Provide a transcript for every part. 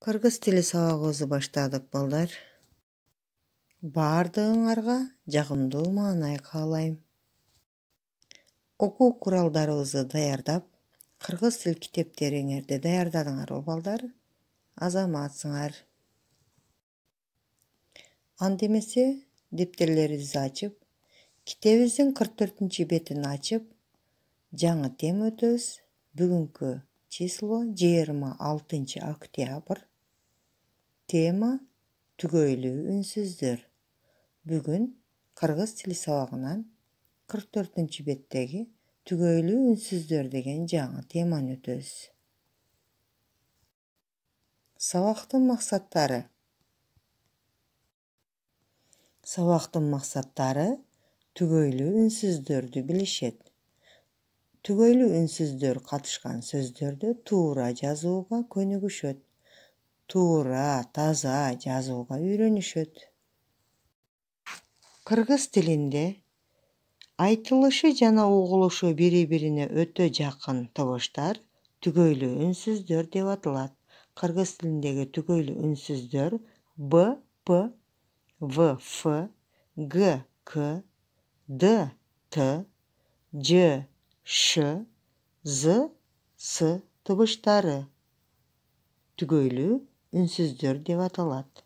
Кыргыз тили сабагыбызды баштадык балдар. Бардыгыңарга жагымдуу маанай каалайм. Окуу куралдарыбызды даярдап, кыргыз тил китептериңерди даярдадыңарбы балдар? Азаматсыңар. Анда эмесе дептерлерибизди ачып, китебибиздин 44-бетин ачып, жаңы тема өтөбүз. Бүгүнкү число 26 октябрь. Тема түгөйлүү үнсүздөр. Бүгүн кыргыз тили сабагынан 44-беттеги түгөйлүү үнсүздөр деген жаңы теманы өтөбүз. Сабактын максаттары. Сабактын максаттары түгөйлүү үнсүздөрдү билишет. Түгөйлүү үнсүздөр катышкан сөздөрдү туура жазууга көнүгүшөт. Туура, таза жазууга үйрөнүшөт. Кыргыз тилинде айтылышы жана угулушу бири-бирине өтө жакын табыштар түгөйлүү үнсүздөр деп аталат. Кыргыз тилиндеги түгөйлүү үнсүздөр Б, П, В, Ф, Г, К, Д, Т, Ж, Ш, З, С табыштары түгөйлүү үнсүздөр деп аталат.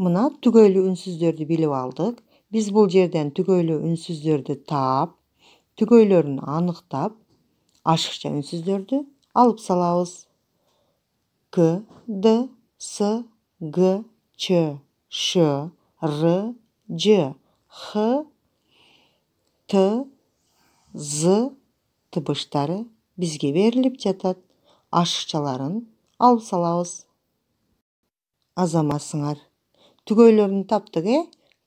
Мына түгөйлүү үнсүздөрдү билип алдык. Биз бул жерден түгөйлүү үнсүздөрдү таап, түгөйлөрүн аныктап, ашыкча үнсүздөрдү алып салабыз. К, Д, С, Г, Ч, Ш, Р, Ж, Х, Т, З табыштары бизге берилип жатат. Ашыкчаларын алып салабыз. Азаматсыңар. Түгөйлөрүн таптык,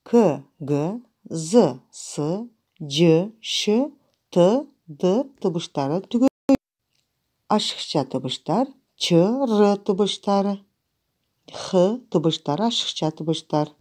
К, Г, З, С, Ж, Ш, Т, Д табыштары түгөйлүү. Ашыкча табыштар Ч, Р табыштары. Х табыштары ашыкча табыштар.